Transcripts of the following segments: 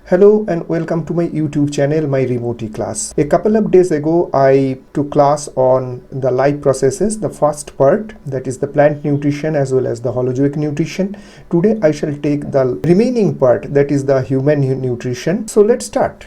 Hello and welcome to my YouTube channel, My Remote Class. A couple of days ago, I took class on the life processes, the first part, that is the plant nutrition as well as the holozoic nutrition. Today, I shall take the remaining part, that is the human nutrition. So let's start.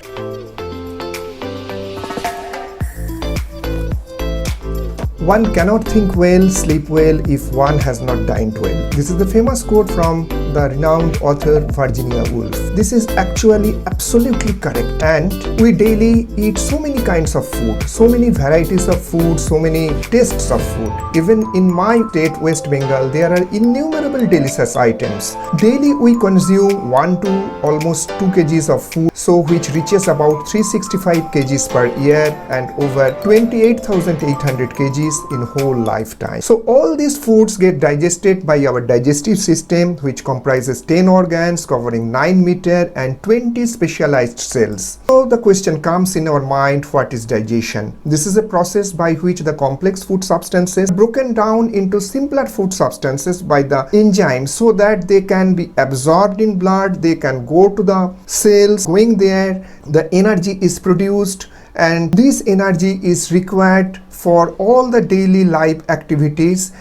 One cannot think well, sleep well if one has not dined well. This is the famous quote from the renowned author Virginia Woolf. This is actually absolutely correct, and we daily eat so many kinds of food, so many varieties of food, so many tastes of food. Even in my state, West Bengal, there are innumerable delicious items. Daily we consume 1 to almost 2 kgs of food, so which reaches about 365 kgs per year and over 28,800 kgs in whole lifetime. So all these foods get digested by our digestive system, which comprises 10 organs covering 9 meter and 20 specialized cells. So the question comes in our mind, what is digestion? This is a process by which the complex food substances are broken down into simpler food substances by the enzymes so that they can be absorbed in blood, they can go to the cells. Going there, the energy is produced, and this energy is required for all the daily life activities,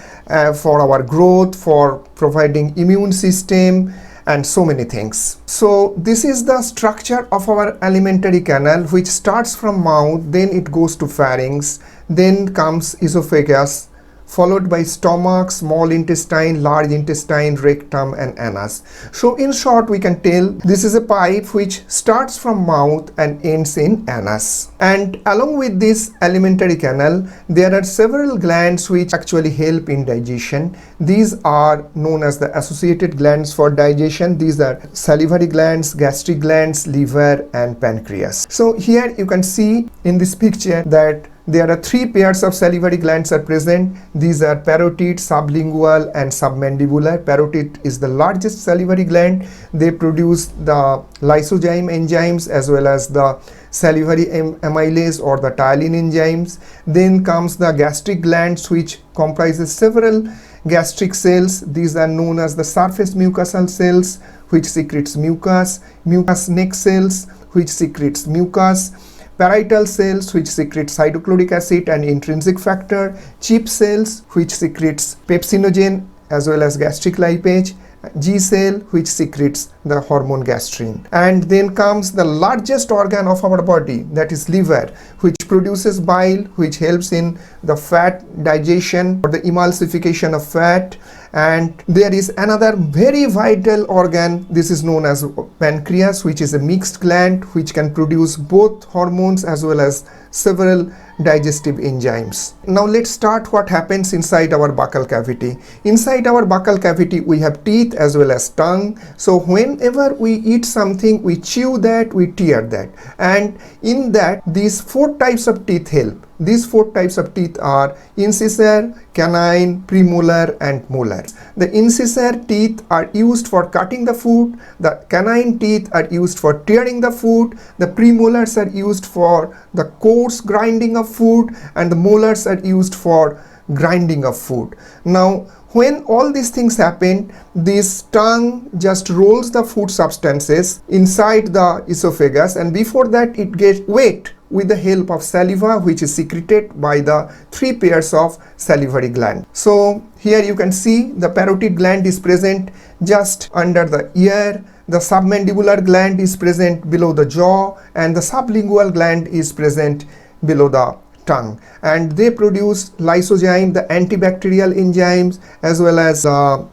for our growth, for providing immune system, and so many things. So this is the structure of our alimentary canal, which starts from mouth, then it goes to pharynx, then comes esophagus, followed by stomach, small intestine, large intestine, rectum and anus. So in short, we can tell this is a pipe which starts from mouth and ends in anus. And along with this alimentary canal, there are several glands which actually help in digestion. These are known as the associated glands for digestion. These are salivary glands, gastric glands, liver and pancreas. So here you can see in this picture that there are 3 pairs of salivary glands are present. These are parotid, sublingual and submandibular. Parotid is the largest salivary gland. They produce the lysozyme enzymes as well as the salivary amylase or the ptyalin enzymes. Then comes the gastric glands, which comprises several gastric cells. These are known as the surface mucosal cells, which secretes mucus, mucous neck cells, which secretes mucus, parietal cells which secrete hydrochloric acid and intrinsic factor, chip cells which secretes pepsinogen as well as gastric lipase, G cell which secretes the hormone gastrin. And then comes the largest organ of our body, that is liver, which produces bile, which helps in the fat digestion or the emulsification of fat. And there is another very vital organ, this is known as pancreas, which is a mixed gland which can produce both hormones as well as several digestive enzymes. Now let's start what happens inside our buccal cavity. Inside our buccal cavity we have teeth as well as tongue. So whenever we eat something, we chew that, we tear that, and in that these 4 types of teeth help. These 4 types of teeth are incisor, canine, premolar and molar. The incisor teeth are used for cutting the food, the canine teeth are used for tearing the food, the premolars are used for the coarse grinding of food, and the molars are used for grinding of food. Now when all these things happen, this tongue just rolls the food substances inside the esophagus, and before that it gets wet with the help of saliva, which is secreted by the 3 pairs of salivary gland. So here you can see the parotid gland is present just under the ear, the submandibular gland is present below the jaw, and the sublingual gland is present below the tongue, and they produce lysozyme, the antibacterial enzymes, as well as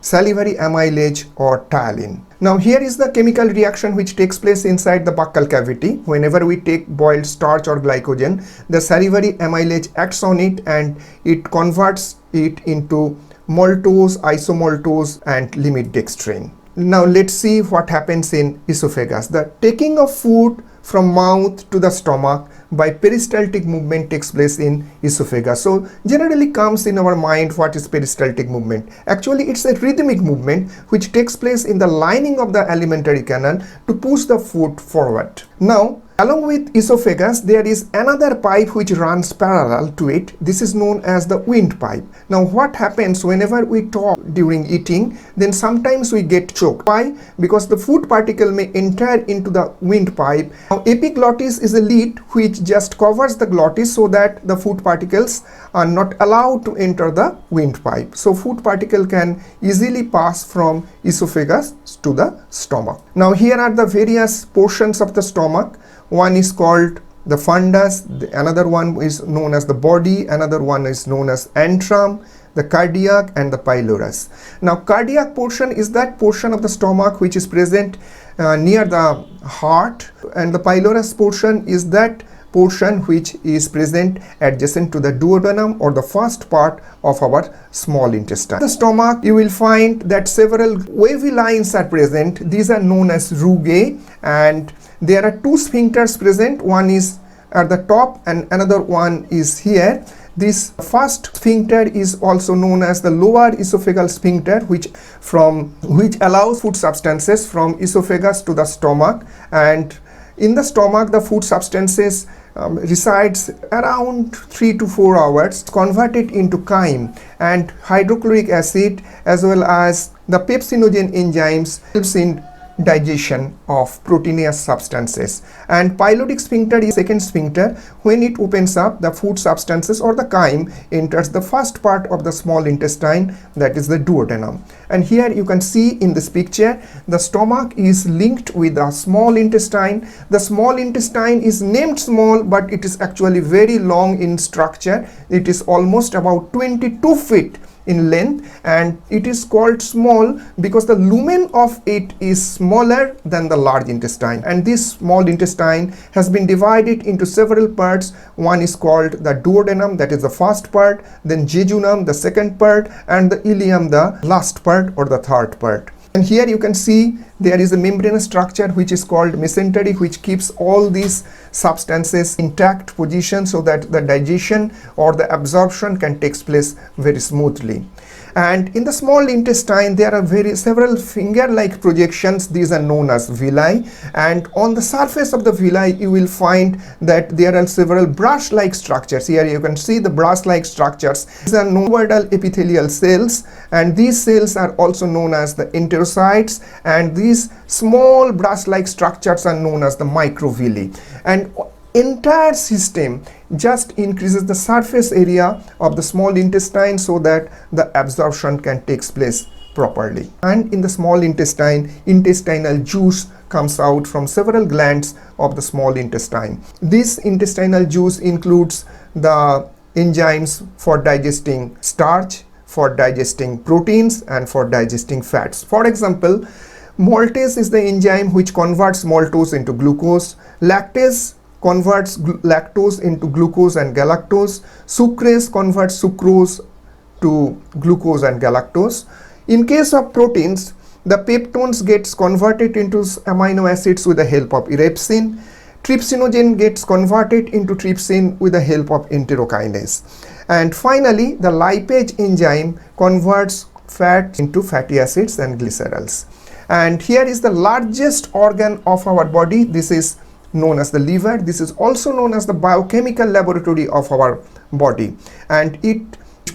salivary amylase or ptyalin. Now here is the chemical reaction which takes place inside the buccal cavity. Whenever we take boiled starch or glycogen, the salivary amylase acts on it and it converts it into maltose, isomaltose and limit dextrin. Now let's see what happens in esophagus. The taking of food from mouth to the stomach by peristaltic movement takes place in esophagus. So generally comes in our mind, what is peristaltic movement? Actually it's a rhythmic movement which takes place in the lining of the alimentary canal to push the food forward. Now Along with esophagus, there is another pipe which runs parallel to it. This is known as the windpipe. Now, what happens whenever we talk during eating, then sometimes we get choked. Why? Because the food particle may enter into the windpipe. Now, epiglottis is a lid which just covers the glottis so that the food particles are not allowed to enter the windpipe. So, food particle can easily pass from esophagus to the stomach. Now, here are the various portions of the stomach. One is called the fundus, another one is known as the body, another one is known as antrum, the cardiac, and the pylorus. Now, cardiac portion is that portion of the stomach which is present near the heart, and the pylorus portion is that portion which is present adjacent to the duodenum, or the first part of our small intestine. In the stomach, you will find that several wavy lines are present. These are known as rugae, and there are two sphincters present. One is at the top and another one is here. This first sphincter is also known as the lower esophageal sphincter, which allows food substances from esophagus to the stomach. And in the stomach, the food substances resides around 3 to 4 hours, converted into chyme and hydrochloric acid, as well as the pepsinogen enzymes helps in digestion of proteinous substances. And pyloric sphincter is second sphincter. When it opens up, the food substances or the chyme enters the first part of the small intestine, that is the duodenum. And here you can see in this picture, the stomach is linked with the small intestine. The small intestine is named small, but it is actually very long in structure. It is almost about 22 feet in length, and it is called small because the lumen of it is smaller than the large intestine. And this small intestine has been divided into several parts. One is called the duodenum, that is the first part, then jejunum, the second part, and the ileum, the last part or the third part. And here you can see there is a membranous structure which is called mesentery, which keeps all these substances intact position so that the digestion or the absorption can take place very smoothly. And in the small intestine, there are several finger-like projections. These are known as villi, and on the surface of the villi you will find that there are several brush-like structures. Here you can see the brush-like structures. These are novoidal epithelial cells, and these cells are also known as the enterocytes, and these small brush-like structures are known as the microvilli. And entire system just increases the surface area of the small intestine so that the absorption can take place properly. And in the small intestine, intestinal juice comes out from several glands of the small intestine. This intestinal juice includes the enzymes for digesting starch, for digesting proteins, and for digesting fats. For example, maltase is the enzyme which converts maltose into glucose. Lactase converts lactose into glucose and galactose. Sucrase converts sucrose to glucose and galactose. In case of proteins, the peptones gets converted into amino acids with the help of epsin. Trypsinogen gets converted into trypsin with the help of enterokinase. And finally, the lipase enzyme converts fat into fatty acids and glycerols. And here is the largest organ of our body. This is known as the liver. This is also known as the biochemical laboratory of our body, and it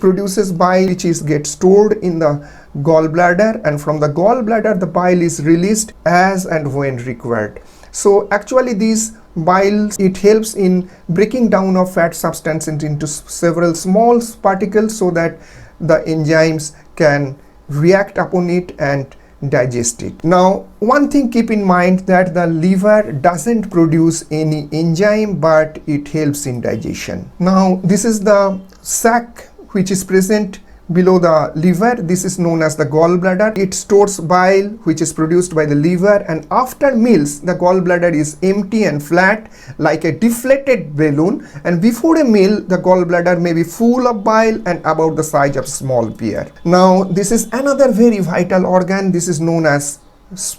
produces bile which gets stored in the gallbladder, and from the gallbladder the bile is released as and when required. So actually these biles, it helps in breaking down of fat substances into several small particles so that the enzymes can react upon it and digest it. Now, one thing keep in mind that the liver doesn't produce any enzyme, but it helps in digestion. Now, this is the sac which is present below the liver. This is known as the gallbladder. It stores bile which is produced by the liver, and after meals the gallbladder is empty and flat like a deflated balloon, and before a meal the gallbladder may be full of bile and about the size of a small pear. Now this is another very vital organ. This is known as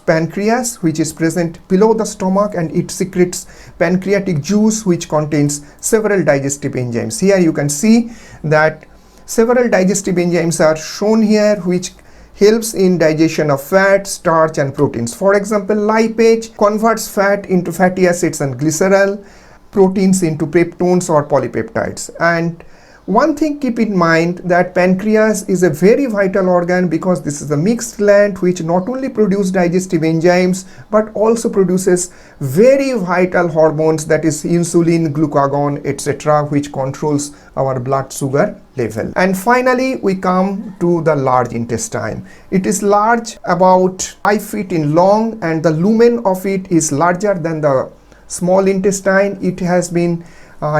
pancreas, which is present below the stomach, and it secretes pancreatic juice which contains several digestive enzymes. Here you can see that several digestive enzymes are shown here which helps in digestion of fat, starch and proteins. For example, lipase converts fat into fatty acids and glycerol, proteins into peptones or polypeptides. And one thing keep in mind that pancreas is a very vital organ because this is a mixed gland which not only produces digestive enzymes but also produces very vital hormones, that is insulin, glucagon, etc., which controls our blood sugar level. And finally we come to the large intestine. It is large, about 5 feet in long, and the lumen of it is larger than the small intestine. It has been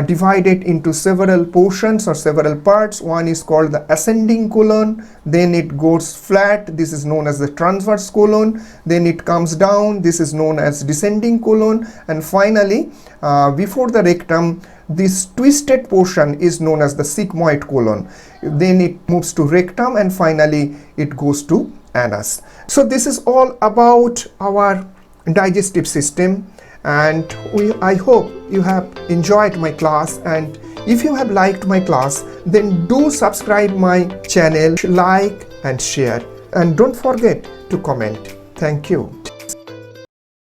divided into several portions or several parts. One is called the ascending colon, then it goes flat, this is known as the transverse colon, then it comes down, this is known as descending colon, and finally before the rectum, this twisted portion is known as the sigmoid colon. Then it moves to rectum and finally it goes to anus. So this is all about our digestive system, and I hope you have enjoyed my class, and if you have liked my class, then do subscribe my channel, like and share, and don't forget to comment. Thank you.